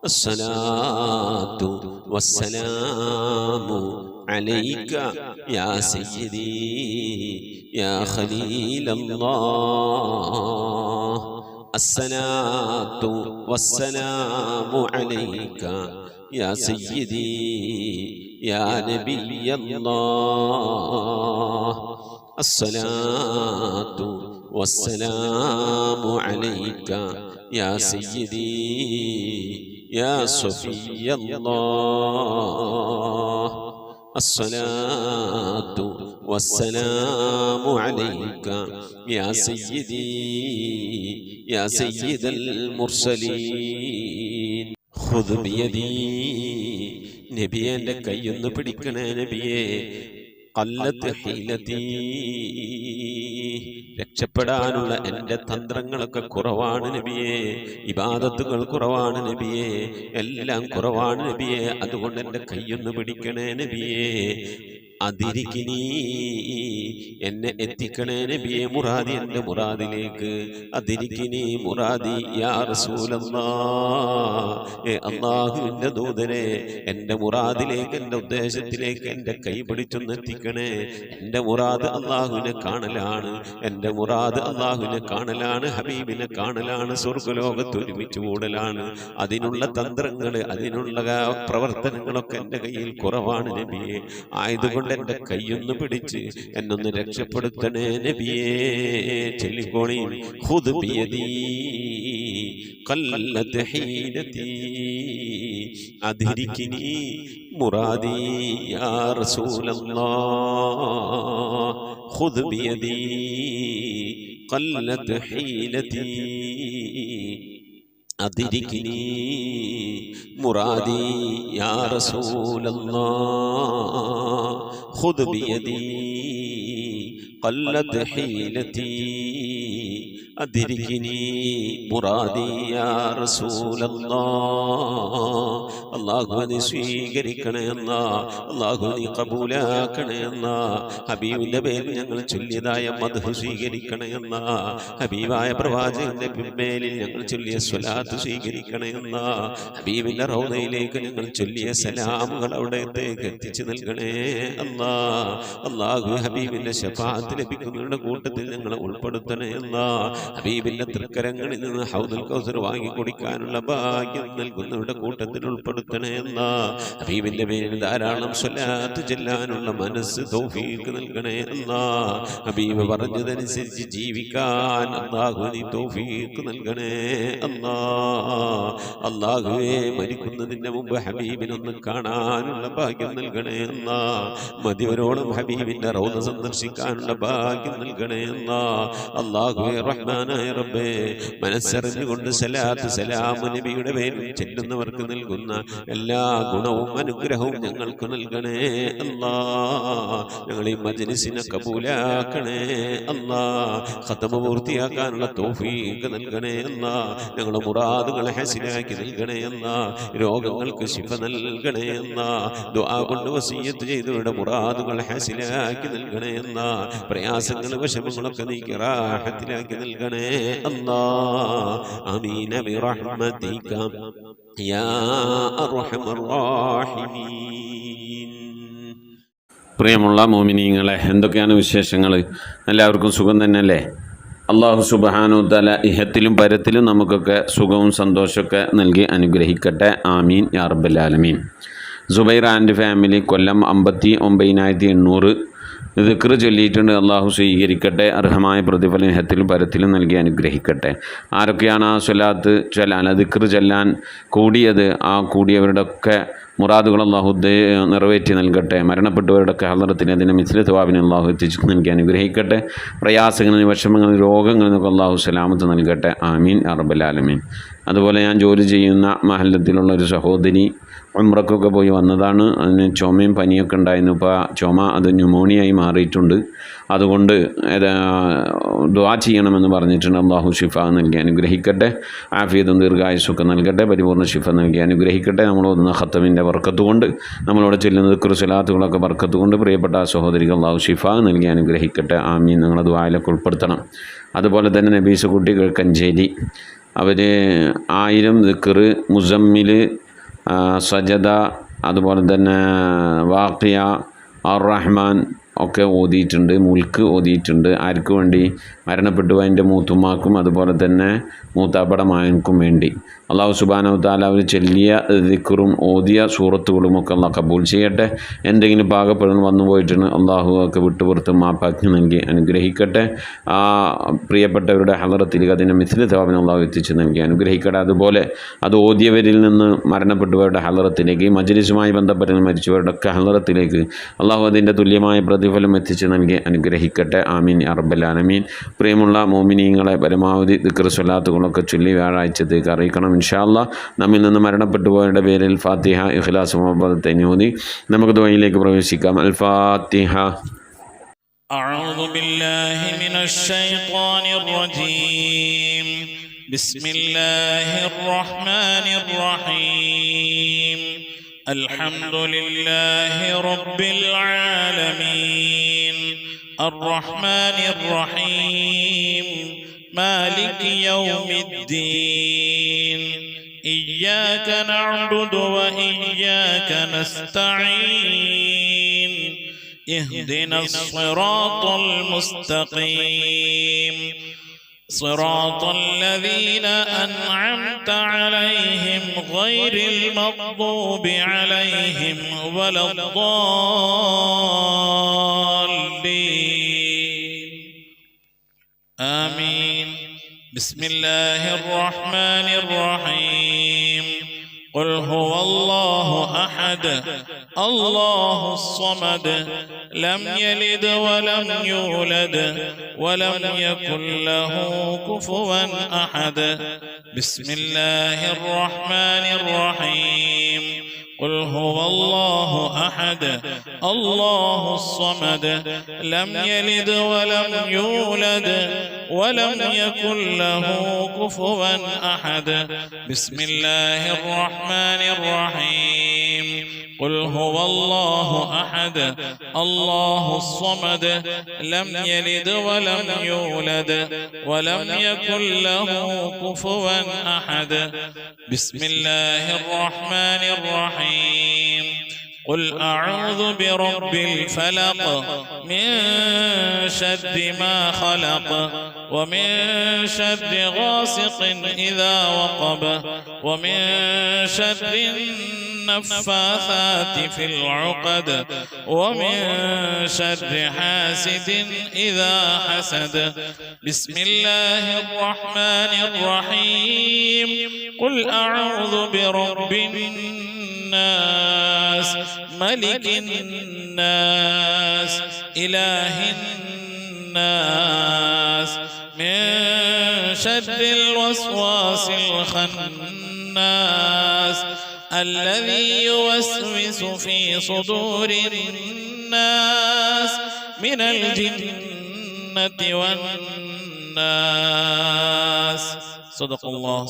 الصلاة والسلام عليك يا سيدي يا خليل الله الصلاة والسلام عليك يا سيدي يا نبي الله الصلاة والسلام عليك يا سيدي يا صفي الله الصلاة والسلام عليك يا سيدي يا سيد المرسلين خذ بيدي നബിയെ എൻ്റെ കൈയൊന്ന് പിടിക്കണേ നബിയെ ഖല്ലത്ത് ഹീലതീ രക്ഷപ്പെടാനുള്ള എൻ്റെ തന്ത്രങ്ങളൊക്കെ കുറവാണ് നബിയെ ഇബാദത്തുകൾ കുറവാണ് നബിയെ എല്ലാം കുറവാണ് നബിയെ അതുകൊണ്ട് എൻ്റെ കൈയൊന്ന് പിടിക്കണേ നബിയെ അതിരിക്കിനി എന്നെ എത്തിക്കണേ നബിയെ മുറാദി എൻ്റെ മുറാദിലേക്ക് അതിരിക്കിനി മുറാദി യാ റസൂലല്ലാഹ് അല്ലാഹുവിൻ്റെ ദൂതനെ എൻ്റെ മുറാദിലേക്ക് എൻ്റെ ഉദ്ദേശത്തിലേക്ക് എൻ്റെ കൈ പിടിച്ചൊന്ന് എത്തിക്കണേ എൻ്റെ മുറാദ് അല്ലാഹുവിനെ കാണലാണ് എൻ്റെ മുറാദ് അല്ലാഹുവിനെ കാണലാണ് ഹബീബിനെ കാണലാണ് സ്വർഗ്ഗലോകത്ത് ഒരുമിച്ച് കൂടലാണ് അതിനുള്ള തന്ത്രങ്ങൾ അതിനുള്ള പ്രവർത്തനങ്ങളൊക്കെ എൻ്റെ കയ്യിൽ കുറവാണ് നബിയെ ആയതുകൊണ്ട് എൻ്റെ കൈയൊന്ന് പിടിച്ച് എന്നൊന്ന് രക്ഷപ്പെടുത്തണേ നബിയേ ചൊല്ലിക്കോളി ഖുദ് ബിയദീ ഖല്ലത് ഹീലതീ അദ്രികിനി മുറാദി യാ റസൂലല്ലാഹ് ഖുദ് ബിയദീ ഖല്ലത് ഹീലതീ أدركني مرادي يا رسول الله خذ بيدي قلت حيلتي അദ്രികിനി മുറാദി യാ റസൂലല്ലാഹ്. അല്ലാഹു നീ സ്വീകരിക്കണേ അല്ലാഹ്, അല്ലാഹു നീ ഖബൂലാക്കണേ അല്ലാഹ്. ഹബീബിന്റെ പേരിൽ ഞങ്ങൾ ചൊല്ലിയതായ മദ്ഹ് സ്വീകരിക്കണേ അല്ലാഹ്. ഹബീബായ പ്രവാചകന്റെ മേലിൽ ഞങ്ങൾ ചൊല്ലിയ സ്വലാത്ത് സ്വീകരിക്കണേ അല്ലാഹ്. ഹബീബിന്റെ റൗദയിലേക്ക് ഞങ്ങൾ ചൊല്ലിയ സലാമുകൾ അവിടത്തേക്ക് എത്തിച്ചു നൽകണേ അല്ലാഹ്. അല്ലാഹു ഹബീബിന്റെ ശഫാഅത്ത് ലഭിക്കുന്നവരുടെ കൂട്ടത്തിൽ ഞങ്ങളെ ഉൾപ്പെടുത്തണേ അല്ലാഹ്. ഹബീബിന്റെ തൃക്കരങ്ങളിൽ നിന്ന് ഹൗദുൽ കൗസർ വാങ്ങി കുടിക്കാനുള്ള ഭാഗ്യം നൽകുന്നവരുടെ കൂട്ടത്തിൽ ഉൾപ്പെടുത്തണേ അല്ലാഹ്. ഹബീബിന്റെ പേരിൽ ധാരാളം സ്വലാത്ത് ചെല്ലാനുള്ള മനസ്സ് തൗഫീഖ് നൽകണേ അല്ലാഹ്. ഹബീബ് പറഞ്ഞതനുസരിച്ച് ജീവിക്കാൻ അല്ലാഹു നീ തൗഫീഖ് നൽകണേ അല്ലാഹ്. അല്ലാഹുവേ മരിക്കുന്നതിന്റെ മുമ്പ് ഹബീബിനൊന്ന് കാണാനുള്ള ഭാഗ്യം നൽകണേ അല്ലാഹ്. മതിവരോളം ഹബീബിന്റെ റൗദ സന്ദർശിക്കാനുള്ള ഭാഗ്യം നൽകണേ അല്ലാഹ്. അല്ലാഹുവേ റഹ്മാനായ റബ്ബേ, മനസ്സറിഞ്ഞുകൊണ്ട് സലാത്ത് സലാം നബിയുടെ പേരിൽ ചെല്ലുന്നവർക്ക് നൽകുന്ന എല്ലാ ഗുണവും അനുഗ്രഹവും ഞങ്ങൾക്ക് നൽകണേ അല്ലാഹ്. ഞങ്ങൾ ഈ മജ്ലിസിനെ കബൂലാക്കണേ അല്ലാഹ്. ഖത്മ പൂർത്തിയാക്കാനുള്ള തൗഫീഖ് നൽകണേ അല്ലാഹ്. ഞങ്ങളുടെ മുറാദുകളെ ഹസിലാക്കി നൽകണേ അല്ലാഹ്. രോഗങ്ങൾക്ക് ശിഫ നൽകണേ അല്ലാഹ്. ദുആ കൊണ്ട് വസിയ്യത്ത് ചെയ്തവരുടെ മുറാദുകൾ ഹസിലാക്കി നൽകണേ അല്ലാഹ്. പ്രയാസങ്ങൾ വിഷമങ്ങളൊക്കെ നീക്കി റാഹത്തിലാക്കി നൽകണേ അല്ലാഹ്. ആമീൻ ബിറഹ്മതിക യാ അർഹമർ റഹീമീൻ. പ്രിയമുള്ള മോമിനീങ്ങളെ, എന്തൊക്കെയാണ് വിശേഷങ്ങൾ? എല്ലാവർക്കും സുഖം തന്നെയല്ലേ? അള്ളാഹു സുബ്ഹാനഹു തആല ഇഹത്തിലും പരത്തിലും നമുക്കൊക്കെ സുഖവും സന്തോഷമൊക്കെ നൽകി അനുഗ്രഹിക്കട്ടെ. ആമീൻ യാ റബ്ബൽ ആലമീൻ. സുബൈർ ആൻഡ് ഫാമിലി കൊല്ലം 59,800 ദിക്ർ ചൊല്ലിയിട്ടുണ്ട്. അള്ളാഹു സ്വീകരിക്കട്ടെ. അർഹമായ പ്രതിഫലം ഇഹത്തിലും പരത്തിലും നൽകി അനുഗ്രഹിക്കട്ടെ. ആരൊക്കെയാണ് ആ സ്വലാത്ത് ചൊല്ലാൻ, ദിക്ർ ചൊല്ലാൻ കൂടിയത്? ആ കൂടിയവരുടെ ഒക്കെ മുറാദുകൾ അള്ളാഹു നിറവേറ്റി നൽകട്ടെ. മരണപ്പെട്ടവരുടെയൊക്കെ ഹളറത്തിന് അതിന് മിസ്ല തവാബിന് അള്ളാഹു എത്തിച്ചു നൽകി അനുഗ്രഹിക്കട്ടെ. പ്രയാസങ്ങളിൽ വിഷമങ്ങളിൽ രോഗങ്ങളിൽ നിന്നൊക്കെ അള്ളാഹു സലാമത്ത് നൽകട്ടെ. ആമീൻ യാ റബ്ബൽ ആലമീൻ. അതുപോലെ ഞാൻ ജോലി ചെയ്യുന്ന മഹല്ലത്തിലുള്ള ഒരു സഹോദരി ഉംറക്കൊക്കെ പോയി വന്നതാണ്. അതിന് ചുമയും പനിയൊക്കെ ഉണ്ടായിരുന്നു. ഇപ്പോൾ ചുമ അത് ന്യൂമോണിയായി മാറിയിട്ടുണ്ട്. അതുകൊണ്ട് ദുആ ചെയ്യണമെന്ന് പറഞ്ഞിട്ടുണ്ട്. അള്ളാഹു ഷിഫ നൽകി അനുഗ്രഹിക്കട്ടെ. ആഫിയത്തും ദീർഘായുസ്സൊക്കെ നൽകട്ടെ. പരിപൂർണ്ണ ഷിഫ നൽകി അനുഗ്രഹിക്കട്ടെ. നമ്മൾ ഓതുന്ന ഖത്തമിൻ്റെ ബർക്കത്ത് കൊണ്ട്, നമ്മളോട് ചെല്ലുന്ന ദിക്ർ സ്വലാത്തുകളൊക്കെ ബർക്കത്ത് കൊണ്ട് പ്രിയപ്പെട്ട സഹോദരിക്ക് അള്ളാഹു ഷിഫ നൽകി അനുഗ്രഹിക്കട്ടെ. ആമീൻ. നിങ്ങളെ ദുആയിലൊക്കെ ഉൾപ്പെടുത്തണം. അതുപോലെ തന്നെ നബീസ് കുട്ടി കിഴക്കഞ്ചേരി, അവർ 1000 ദിക്ർ, മുസമ്മിൽ, സജദ, അതുപോലെ തന്നെ വാഖിയ, അർ റഹ്മാൻ ഒക്കെ ഓതിയിട്ടുണ്ട്. മുൽക്ക് ഓതിയിട്ടുണ്ട്. ആർക്ക് വേണ്ടി? മരണപ്പെട്ടു അതിൻ്റെ മൂത്തുമ്മാക്കും അതുപോലെ തന്നെ മൂത്താപ്പട മായൻക്കും വേണ്ടി. അള്ളാഹു സുബ്ഹാനഹു തആല അവർ ചൊല്ലിയ ദിക്റും ഓതിയ സൂറത്തുകളുമൊക്കെ അള്ളാഹു കബൂൽ ചെയ്യട്ടെ. എന്തെങ്കിലും പാകപ്പെടുന്ന വന്നു പോയിട്ടുണ്ട് അള്ളാഹു ഒക്കെ വിട്ടുപുറത്ത് മാപ്പാക്കി നൽകി അനുഗ്രഹിക്കട്ടെ. ആ പ്രിയപ്പെട്ടവരുടെ ഹളറത്തിലേക്ക് അതിൻ്റെ മിസ്ല തവാബിന് അള്ളാഹു എത്തിച്ച് നൽകി അനുഗ്രഹിക്കട്ടെ. അതുപോലെ അത് ഓതിയവരിൽ നിന്ന് മരണപ്പെട്ടവരുടെ ഹളറത്തിലേക്ക്, മജ്ലിസുമായി ബന്ധപ്പെട്ട മരിച്ചവരുടെ ഒക്കെ ഹളറത്തിലേക്ക് അള്ളാഹു അതിൻ്റെ തുല്യമായ പ്രതിഫലം എത്തിച്ച് നൽകി അനുഗ്രഹിക്കട്ടെ. ആമീൻ യാ റബ്ബൽ ആലമീൻ. പ്രിയമുള്ള മോമിനീങ്ങളെ, പരമാവധി ദിക്ർ സ്വലാത്തുകളൊക്കെ ചൊല്ലി വ്യാഴാഴ്ചത്തേക്ക് അറിയിക്കണം ഇൻഷാ അല്ലാഹ്. നമ്മിൽ നിന്ന് മരണപ്പെട്ടു പോയവരുടെ പേരിൽ ഫാത്തിഹ, ഇഖ്ലാസ്, മുഹബ്ബത്ത് ഓതി നമുക്ക് ദുആയിലേക്ക് പ്രവേശിക്കാം. അൽ ഫാത്തിഹ. أعوذ بالله من الشيطان الرجيم. بسم الله الرحمن الرحيم. الحمد لله رب العالمين الرحمن الرحيم مالك يوم الدين إياك نعبد وإياك نستعين اهدنا الصراط المستقيم صراط الذين أنعمت عليهم غير المغضوب عليهم ولا الضالين آمين. بسم الله الرحمن الرحيم. قل هو الله أحد الله الصمد لم يلد ولم يولد ولم يكن له كفوا أحد. بسم الله الرحمن الرحيم. قل هو الله أحد الله الصمد لم يلد ولم يولد ولم يكن له كفوا أحد بسم الله الرحمن الرحيم قل هو الله أحد الله الصمد لم يلد ولم يولد ولم يكن له كفوا أحد بسم الله الرحمن الرحيم قل أعوذ برب الفلق من شر ما خلق ومن شر غاسق إذا وقب ومن شر النفاثات في العقد ومن شر حاسد إذا حسد بسم الله الرحمن الرحيم قل أعوذ برب الناس ملك الناس إله الناس من شر الوسواس الخناس الذي يوسوس في صدور الناس من الجنة والناس صدق الله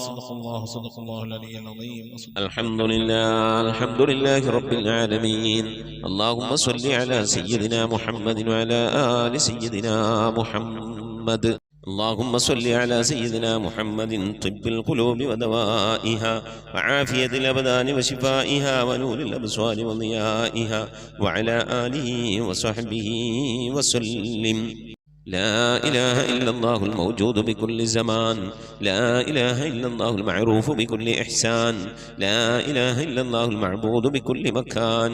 العلي العظيم. الحمد لله رب العالمين. اللهم صل على سيدنا محمد وعلى آل سيدنا محمد. اللهم صل على سيدنا محمد طب القلوب ودوائها وعافية الأبدان وشفائها ونور الأبصار وضيائها وعلى آله وصحبه وسلم. لا إله إلا الله الموجود بكل زمان، لا إله إلا الله المعروف بكل إحسان، لا إله إلا الله المعبود بكل مكان،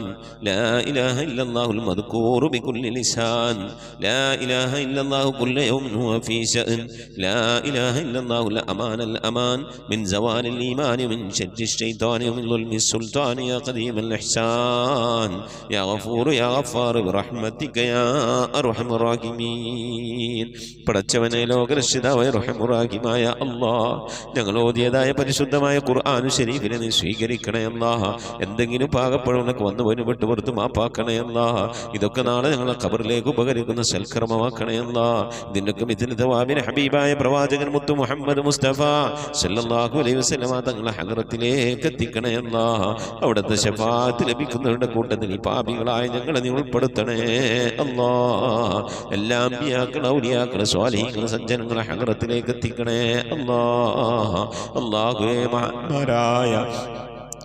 لا إله إلا الله المذكور بكل لسان، لا إله إلا الله كل يوم هو في شأن، لا إله إلا الله الأمان من زوال الإيمان من شر الشيطان ومن ظلم السلطان يا قديم الإحسان يا غفور يا غفار برحمتك يا أرحم الراحمين. പടച്ചവനെ ലോകരക്ഷിതാവായ റഹീമായ അല്ലാഹ്, ഞങ്ങൾ ഓതിയതായ പരിശുദ്ധമായ ഖുർആൻ ശരീഫിനെ നീ സ്വീകരിക്കണേ അല്ലാഹ്. എന്തെങ്കിലും പാകപ്പെടുന്നൊക്കെ വന്നു പോയി വിട്ടുപുറത്ത് മാപ്പാക്കണേ അല്ലാഹ്. ഇതൊക്കെ നാളെ ഞങ്ങളെ ഖബറിലേക്ക് ഉപകരിക്കുന്ന സൽക്കർമ്മമാക്കണേ അല്ലാഹ്. ഇതിൻ്റെയൊക്കെ മിഥിലിതവാബിന് ഹബീബായ പ്രവാചകൻ മുത്തു മുഹമ്മദ് മുസ്തഫ സല്ലല്ലാഹു അലൈഹി വസല്ലമ തങ്ങളെ ഹദറത്തിലേക്ക് എത്തിക്കണേ അല്ലാഹ്. അവിടുത്തെ ശഫാഅത്ത് ലഭിക്കുന്നവരുടെ കൂട്ടത്തിൽ ഈ പാപികളായ ഞങ്ങളെ നീ ഉൾപ്പെടുത്തണേ അല്ലാഹ്. എല്ലാം ഔലിയാക്കളെ സ്വാലിഹീങ്ങളെ സജ്ജനങ്ങളെ ഹദറത്തിലേക്ക് എത്തിക്കണേ അല്ലാഹ്. അല്ലാഹുവേ, മഹാന്മാരായ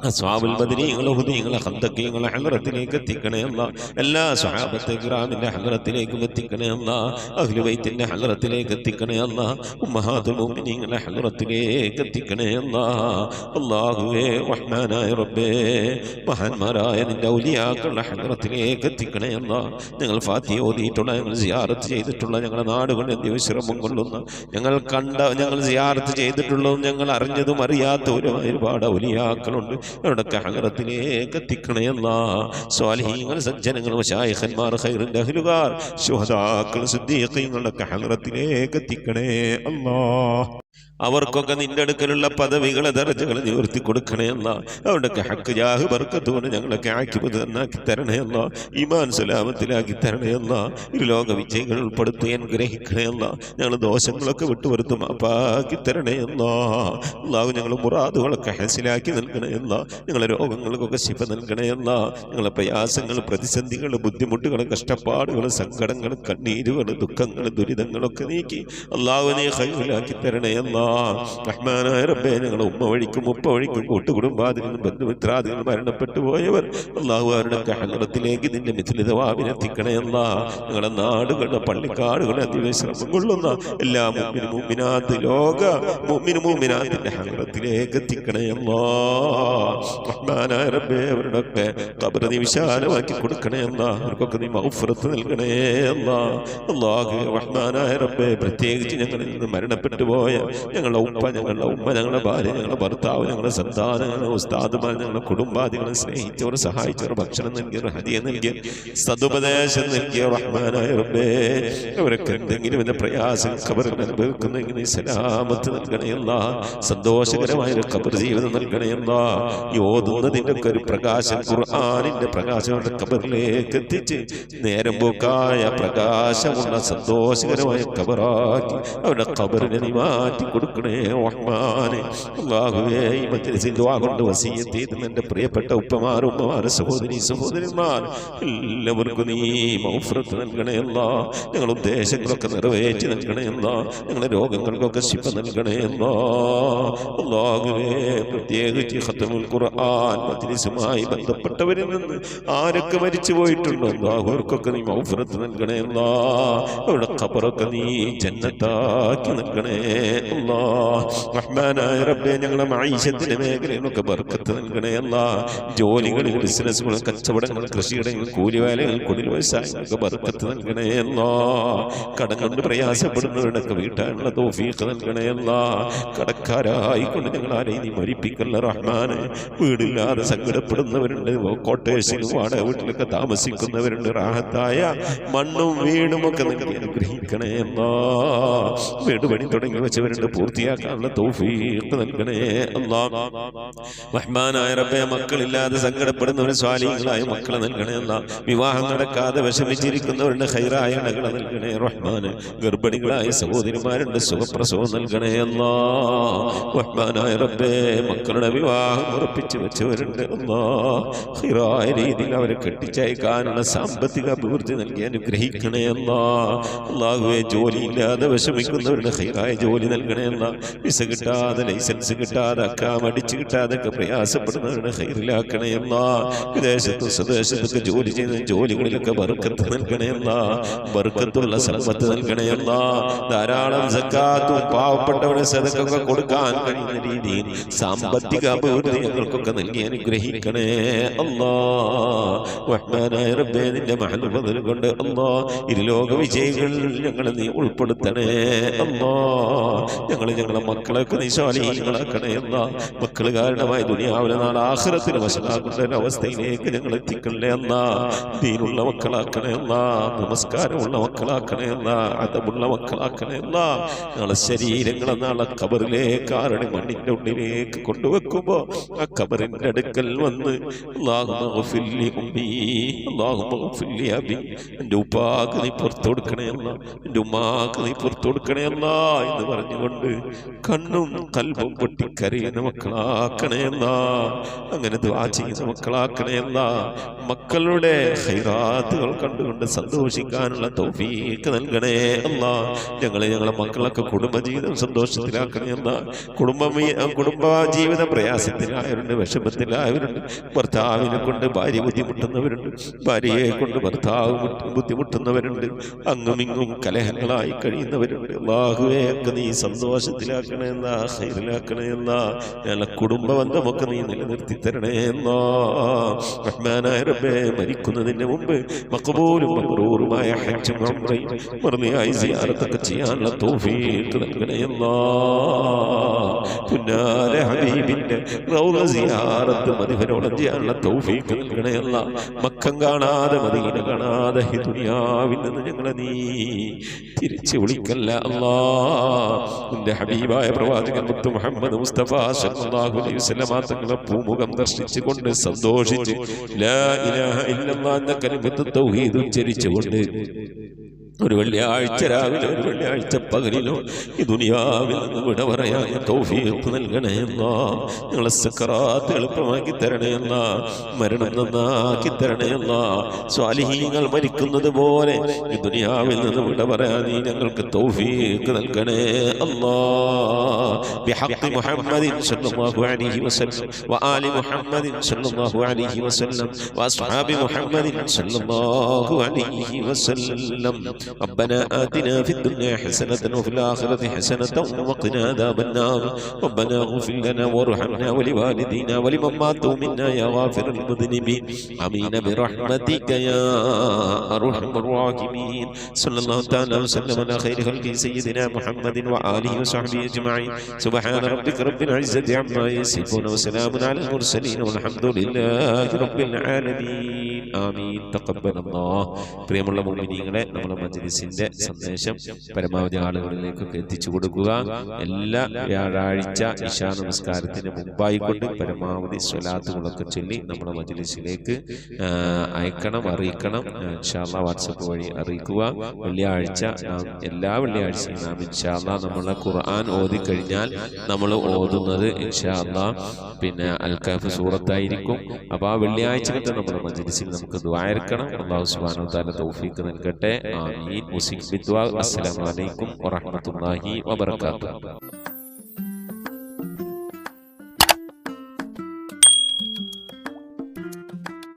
അസ്ഹാബുൽ ബദരീങ്ങളെ ഹുദീങ്ങളെ ഖന്തഖീങ്ങളെ ഹദറത്തിലേക്ക് എത്തിക്കണേ അല്ലാഹ്. എല്ലാ സ്വഹാബത്തെ കിറാമിന്റെ ഹദറത്തിലേക്കും എത്തിക്കണേ അല്ലാഹ്. അഹ്ലു ബൈത്തിന്റെ ഹദറത്തിലേക്ക് എത്തിക്കണേ അല്ലാഹ്. ഉമ്മഹാത്തുൽ മുഅ്മിനീങ്ങളെ ഹദറത്തിലേക്ക് എത്തിക്കണേ അല്ലാഹ്. അല്ലാഹുവേ, റഹ്മാനായ റബ്ബേ, മഹാന്മാരായ നിന്റെ ഔലിയാക്കളുടെ ഹദറത്തിലേക്ക് എത്തിക്കണേ അല്ലാഹ്. ഞങ്ങൾ ഫാത്തിഹ ഓതിയിട്ടുള്ള, ഞങ്ങൾ സിയാറത്ത് ചെയ്തിട്ടുള്ള, ഞങ്ങളുടെ നാടുകളിൽ വിശ്രമം കൊള്ളുന്ന, ഞങ്ങൾ സിയാറത്ത് ചെയ്തിട്ടുള്ളതും ഞങ്ങൾ അറിഞ്ഞതും അറിയാത്തവരുമായ ഒരുപാട് ഔലിയാക്കളുണ്ട്. അവരുടെയൊക്കെ ഹദറത്തിലേക്ക് എത്തിക്കണേ അല്ലാഹ്. സ്വാലിഹീങ്ങൾ, സജ്ജനങ്ങൾ, മശായിഖന്മാർ, ഖൈറിന്റെ അഹ്ലുകാർ, ശുഹദാക്കൾ, സിദ്ദീഖീങ്ങളുടെ ഹദറത്തിലേക്ക് എത്തിക്കണേ അല്ലാഹ്. അവർക്കൊക്കെ നിന്റെ അടുക്കലുള്ള പദവികളെ ദർജകളെ നിവർത്തി കൊടുക്കണേ അല്ലാഹ്. അവരുടെയൊക്കെ ഹക്ക് ജാഹ് ബർക്കത്ത് കൊണ്ട് ഞങ്ങളൊക്കെ ആക്കിപ്പത് നന്നാക്കി തരണേ അല്ലാഹ്. ഈമാൻ സലാമത്തിലാക്കി തരണേ അല്ലാഹ്. ഇരുലോക വിജയികൾ ഉൾപ്പെടുത്തി അനുഗ്രഹിക്കണേ അല്ലാഹ്. ഞങ്ങൾ ദോഷങ്ങളൊക്കെ വിട്ടുവരുത്തും അപ്പാക്കി തരണേ അല്ലാഹ്. അല്ലാഹു ഞങ്ങൾ മുറാദുകളൊക്കെ ഹസിലാക്കി നൽകണേ അല്ലാഹ്. ഞങ്ങളെ രോഗങ്ങൾക്കൊക്കെ ശിഫ നൽകണേ അല്ലാഹ്. ഞങ്ങളെ പ്രയാസങ്ങൾ, പ്രതിസന്ധികൾ, ബുദ്ധിമുട്ടുകൾ, കഷ്ടപ്പാടുകൾ, സങ്കടങ്ങൾ, കണ്ണീരുകൾ, ദുഃഖങ്ങൾ, ദുരിതങ്ങളൊക്കെ നീക്കി അല്ലാഹു നീ ഖൈറിലാക്കി തരണേ അല്ലാഹ്. റഹ്മാനായ റബ്ബേ, ഞങ്ങളുടെ ഉമ്മ വഴിക്കും ഉപ്പ വഴിക്കും കൂട്ടുകുടുംബാദികളും ബന്ധുമിത്രാദികളും മരണപ്പെട്ടു പോയവർ അല്ലാഹു അവരുടെ ഹദറത്തിലേക്ക് നിന്റെ മിഥിലിതവാബിനെ എത്തിക്കണേ അല്ലാഹ്. ഞങ്ങളുടെ നാടുകളുടെ പള്ളിക്കാടുകളെ അതിവിശ്രമം കൊള്ളുന്ന എല്ലാ മുഅ്മിനും മുഅ്മിനാത്ത്, ലോക മുഅ്മിനും മുഅ്മിനാത്തിന്റെ ഹദറത്തിലേക്ക് എത്തിക്കണേ അല്ലാഹ്. റഹ്മാനായ റബ്ബേ, അവരുടെയൊക്കെ ഖബർ നീ വിശാലമാക്കി കൊടുക്കണേ അല്ലാഹ്. അവർക്കൊക്കെ നീ മഗ്ഫിറത്ത് നൽകണേ അല്ലാഹ്. അല്ലാഹു റഹ്മാനായ റബ്ബേ, പ്രത്യേകിച്ച് ഞങ്ങളിൽ നിന്ന് മരണപ്പെട്ടു പോയ ഞങ്ങളുടെ ഉപ്പ, ഞങ്ങളുടെ ഉമ്മ, ഞങ്ങളുടെ ഭാര്യ, ഞങ്ങളുടെ ഭർത്താവ്, ഞങ്ങളുടെ സന്താനം, ഞങ്ങളുടെ ഉസ്താദുമാർ, ഞങ്ങളുടെ കുടുംബാദികളെ സ്നേഹിച്ചവർ, സഹായിച്ചവർ, ഭക്ഷണം നൽകിയവർ, ഹദിയ നൽകിയ, സതുപദേശം നൽകിയ റഹ്മാനായ റബ്ബേ, അവരൊക്കെ എന്തെങ്കിലും എന്ന പ്രയാസം ഖബറിൽ അനുഭവിക്കുന്നെങ്കിൽ സലാമത്ത് നൽകണേ അല്ലാഹ്, സന്തോഷകരമായ ഒരു ഖബർ ജീവിതം നൽകണേ അല്ലാഹ്. ഈ ഓതുന്നതിൻ്റെ ഒക്കെ ഒരു പ്രകാശം, ഖുർആനിന്റെ പ്രകാശം അവരുടെ ഖബറിലേക്ക് എത്തിച്ച് നേരം പോക്കായ പ്രകാശമുള്ള സന്തോഷകരമായ ഖബറാക്കി അവരുടെ ഖബറിനെ നീ മാറ്റി കൊടുക്കണേ റഹ്മാനെ. അല്ലാഹുവേ, ഈ മജ്‌ലിസിൽ ദുആ കൊണ്ട് വസിയത്ത് ചെയ്ത എൻ്റെ പ്രിയപ്പെട്ട ഉപ്പമാർ, ഉമ്മമാർ, സഹോദരന്മാർ എല്ലാവർക്കും നീ മഗ്ഫിറത്ത് നൽകണേ അല്ലാഹ്. ഞങ്ങളുടെ ഉദ്ദേശങ്ങളൊക്കെ നിറവേറ്റി നൽകണേ അല്ലാഹ്. ഞങ്ങളുടെ രോഗങ്ങൾക്കൊക്കെ ശിഫ നൽകണേ അല്ലാഹ്. അല്ലാഹുവേ, പ്രത്യേകിച്ച് ഖത്മുൽ ഖുർആൻ മജ്‌ലിസുമായി ബന്ധപ്പെട്ടവരിൽ നിന്ന് ആരൊക്കെ മരിച്ചു പോയിട്ടുണ്ടോ അല്ലാഹു അവർക്കൊക്കെ നീ മഗ്ഫിറത്ത് നൽകണേ അല്ലാഹ്. അവരുടെ ഖബറൊക്കെ നീ ജന്നത്താക്കി നൽകണേ അല്ലാഹ്. റഹ്മാനായ റബ്ബേ, ഞങ്ങളുടെ മഈശത്തിന്റെ മേഖലയിലൊക്കെ ബർക്കത്ത് നൽകണേ അല്ലാഹ്. ജോലികളിൽ, ബിസിനസ്സുകൾ, കച്ചവടങ്ങൾ, കൃഷിയിടങ്ങൾ, കൂലിവേലകൾ, കുടിൽ വ്യവസായങ്ങൾക്ക് ബർക്കത്ത് നൽകണേ അല്ലാഹ്. കടം കൊണ്ട് പ്രയാസപ്പെടുന്നവരുടെയൊക്കെ വീട്ടാനുള്ള തൗഫീഖ് നൽകണേ അല്ലാഹ്. കടക്കാരായിക്കൊണ്ട് ഞങ്ങൾ ആരെയും നീ മരിപ്പിക്കല്ല റഹ്മാനെ. വീടില്ലാതെ സങ്കടപ്പെടുന്നവരുണ്ട്, കോട്ടേഴ്സിലും വാടക വീട്ടിലൊക്കെ താമസിക്കുന്നവരുണ്ട്. റാഹത്തായ മണ്ണും വീടും ഒക്കെ നൽകി അനുഗ്രഹിക്കണേ അല്ലാഹ്. വീട് പണി തുടങ്ങി വെച്ചവരുണ്ട്, പൂർത്തിയാക്കാനുള്ള തൗഫീഖ് നൽകണേ അല്ലാഹ്. റഹ്മാനായ റബ്ബേ, മക്കളില്ലാതെ സങ്കടപ്പെടുന്നവർ സ്വാലിഹീങ്ങളായ മക്കളെ നൽകണേ അല്ലാഹ്. വിവാഹം നടക്കാതെ വിഷമിച്ചിരിക്കുന്നവരുടെ ഖൈറായ ഇണകളെ നൽകണേ റഹ്മാനെ. ഗർഭിണികളായ സഹോദരിമാരുണ്ട്, സുഖപ്രസവം നൽകണേ അല്ലാഹ്. റഹ്മാനായ റബ്ബേ, മക്കളുടെ വിവാഹം ഉറപ്പിച്ചു വെച്ചവരുണ്ട് അല്ലാഹ്. ഖൈറായ രീതിയിൽ അവരെ കെട്ടിച്ചയക്കാനുള്ള സാമ്പത്തിക അഭിവൃദ്ധി നൽകി അനുഗ്രഹിക്കണേ അല്ലാഹ്. അല്ലാഹുവേ, ജോലിയില്ലാതെ വിഷമിക്കുന്നവരുടെ ഖൈറായ ജോലി നൽകണേ അല്ലാഹ്. വിസ കിട്ടാതെ, ലൈസൻസ് കിട്ടാതെ, അക്കാം അടിച്ചു കിട്ടാതൊക്കെ പ്രയാസപ്പെടുന്നവരുടെ ഖൈറിലാക്കണേ അല്ലാഹ്. വിദേശത്തും സ്വദേശത്തൊക്കെ ജോലി ചെയ്യുന്ന ജോലികളിലൊക്കെ ബർക്കത്ത് നൽകണേ അല്ലാഹ്. ബർക്കത്തുള്ള സമ്പത്ത് നൽകണേ അല്ലാഹ്. ധാരാളം സക്കാത്തും പാവപ്പെട്ടവരെ സദഖയൊക്കെ കൊടുക്കാൻ കഴിയുന്ന രീതിയിൽ സാമ്പത്തിക അഭിവൃദ്ധി ഞങ്ങൾക്കൊക്കെ നൽകി അനുഗ്രഹിക്കണേ അല്ലാഹ്. റഹ്മാനായ റബ്ബേ, നിന്റെ മഹൽ ഫദ്ൽ കൊണ്ട് അല്ലാഹ് ഇരുലോക വിജയികളിൽ ഞങ്ങളെ നീ ഉൾപ്പെടുത്തണേ അല്ലാഹ്. ഞങ്ങളെ മക്കളൊക്കെ നീ സ്വാലിഹീങ്ങളാക്കണേ അല്ലാഹ്. മക്കൾ കാരണമായി ദുനിയാവിലെ നാളെ ആഖിറത്തിൽ വശമാക്കുന്ന ഒരവസ്ഥയിലേക്ക് ഞങ്ങൾ എത്തിക്കണേ അല്ലാഹ്. ദീനുള്ള മക്കളാക്കണേ അല്ലാഹ്. നമസ്കാരമുള്ള മക്കളാക്കണേ അല്ലാഹ്. അദബുള്ള മക്കളാക്കണേ അല്ലാഹ്. ഞങ്ങളെ ശരീരങ്ങളെ നാളെ ഖബറിലേക്ക് ആരുടെ മണ്ണിന്റെ ഉള്ളിലേക്ക് കൊണ്ടുവെക്കുമ്പോ ആ ഖബറിന്റെ അടുക്കൽ വന്ന് എന്റെ ഉപ്പാക്ക് നീ പുറത്തു കൊടുക്കണേ അല്ലാ, എന്റെ ഉമ്മാക്ക് നീ പുറത്തു കൊടുക്കണേ അല്ലാ എന്ന് പറഞ്ഞുകൊണ്ട് കണ്ണും കൽബും പൊട്ടിക്കരയുന്ന മക്കളാക്കണേ അല്ലാ. അങ്ങനെ ദുആ ചെയ്യുന്ന മക്കളാക്കണേ അല്ലാ. മക്കളുടെ ഖൈറാത്തുകൾ കണ്ടുകൊണ്ട് സന്തോഷിക്കാനുള്ള തൗഫീഖ് നൽകണേ അല്ലാ. ഞങ്ങളെ മക്കളൊക്കെ കുടുംബജീവിതം സന്തോഷത്തിലാക്കണേ അല്ലാ. കുടുംബ ജീവിത പ്രയാസത്തിലായവരുണ്ട്, വിഷമത്തിലായവരുണ്ട്. ഭർത്താവിനെ കൊണ്ട് ഭാര്യ ബുദ്ധിമുട്ടുന്നവരുണ്ട്, ഭാര്യയെ കൊണ്ട് ഭർത്താവ് ബുദ്ധിമുട്ടുന്നവരുണ്ട്. അങ്ങുമിങ്ങും കലഹങ്ങളായി കഴിയുന്നവരുണ്ട്. അല്ലാഹുവേ, ഒക്കെ നീ സന്തോഷത്തിലാക്കണേ എന്നാ, ഖൈറിലാക്കണേ എന്നാ. ഞങ്ങളെ കുടുംബ ബന്ധമൊക്കെ നീ നിലനിർത്തി തരണേ എന്നാ. റഹ്മാനായ റബ്ബേ, മരിക്കുന്നതിന് മുമ്പ് മഖബൂലും മബ്റൂറുമായ ഹജ്ജും ഉംറയും മർദിയായി സിയാറത്തൊക്കെ ചെയ്യാനുള്ള തൗഫീഖ് നൽകണേ എന്നാ. പുന്നാര ഹബീബിന്റെ റൗള സിയാറത്ത് മദിഹരോളം ചെയ്യാനുള്ള തൗഫീഖ് നൽകണേ അല്ലാ. മക്കം കാണാതെ, മദീന കാണാതെ ഈ ദുനിയാവിൽ നിന്ന് ഞങ്ങളെ നീ തിരിച്ചു വിളിക്കല്ല അല്ലാ. നിന്റെ ഹബീബായ പ്രവാചകൻ മുത്ത് മുഹമ്മദ് മുസ്തഫ സല്ലല്ലാഹു അലൈഹി വസല്ലം തങ്ങളെ പൂമുഖം ദർശിച്ചുകൊണ്ട് സന്തോഷിച്ച് ലാ ഇലാഹ ഇല്ലല്ലാഹ് എന്ന കലിമത്ത് തൗഹീദ് ഉച്ചരിച്ചുകൊണ്ട് ഒരു വെള്ളിയാഴ്ച രാവിലെ, ഒരു വെള്ളിയാഴ്ച പകലിലോ ഈ ദുനിയാവിൽ നിന്ന് വിട പറയാൻ തൗഫീഖ് നൽകണേ അല്ലാ. ഞങ്ങളെ സക്കറാത്ത് എളുപ്പമാക്കി തരണേ അല്ലാ. മരണം നന്നാക്കി തരണേ അല്ലാ. സ്വാലിഹീങ്ങൾ മരിക്കുന്നത് പോലെ ഈ ദുനിയാവിൽ നിന്ന് വിട പറയാൻ നീ ഞങ്ങൾക്ക് തൗഫീഖ് നൽകണേ അല്ലാ. ബിഹഖി മുഹമ്മദിൻ സല്ലല്ലാഹു അലൈഹി വസല്ലം വആലി മുഹമ്മദിൻ സല്ലല്ലാഹു അലൈഹി വസല്ലം വഅസ്ഹാബി മുഹമ്മദിൻ സല്ലല്ലാഹു അലൈഹി വസല്ലം. ربنا آتنا في الدنيا حسنة وفي الآخرة حسنة وقنا عذاب النار ربنا اغفر لنا وارحمنا ولوالدينا ولمن ماتوا منا يا غافر المذنبين آمين برحمتك يا أرحم الراحمين صلى الله تعالى وسلم على خير خلق سيدنا محمد وآله وصحبه أجمعين سبحان ربك رب العزة عما يصفون وسلام على المرسلين والحمد لله رب العالمين آمين تقبل الله പ്രിയമുള്ള മുഅ്മിനീങ്ങളെ, നമ്മുടെ മജ്‌ലിസിന്റെ സന്ദേശം പരമാവധി ആളുകളിലേക്കൊക്കെ എത്തിച്ചു കൊടുക്കുക. എല്ലാ വ്യാഴാഴ്ച ഇശാ നമസ്കാരത്തിന് മുമ്പായിക്കൊണ്ട് പരമാവധി സ്വലാത്തുകളൊക്കെ ചൊല്ലി നമ്മുടെ മജ്‌ലിസിലേക്ക് അയക്കണം, അറിയിക്കണം. ഇൻഷാ അല്ലാഹ് വാട്സപ്പ് വഴി അറിയിക്കുക. വെള്ളിയാഴ്ച എല്ലാ വെള്ളിയാഴ്ചയും നാം ഇൻഷാ അല്ലാഹ് നമ്മളെ ഖുർആൻ ഓതി കഴിഞ്ഞാൽ നമ്മൾ ഓതുന്നത് ഇൻഷാ അല്ലാഹ് പിന്നെ അൽ കഹ്ഫ് സൂറത്തായിരിക്കും. അപ്പോൾ ആ വെള്ളിയാഴ്ചത്തെ നമ്മുടെ മജ്‌ലിസിൽ നമുക്ക് ദുആ ഇറക്കണം. അല്ലാഹു സുബ്ഹാനഹു വ തആല തൗഫീഖ് നൽകട്ടെ. ആമീൻ. മുസിക് ബിദ്വാ. അസ്സലാമു അലൈക്കും വറഹ്മത്തുള്ളാഹി വബറകാതുഹു.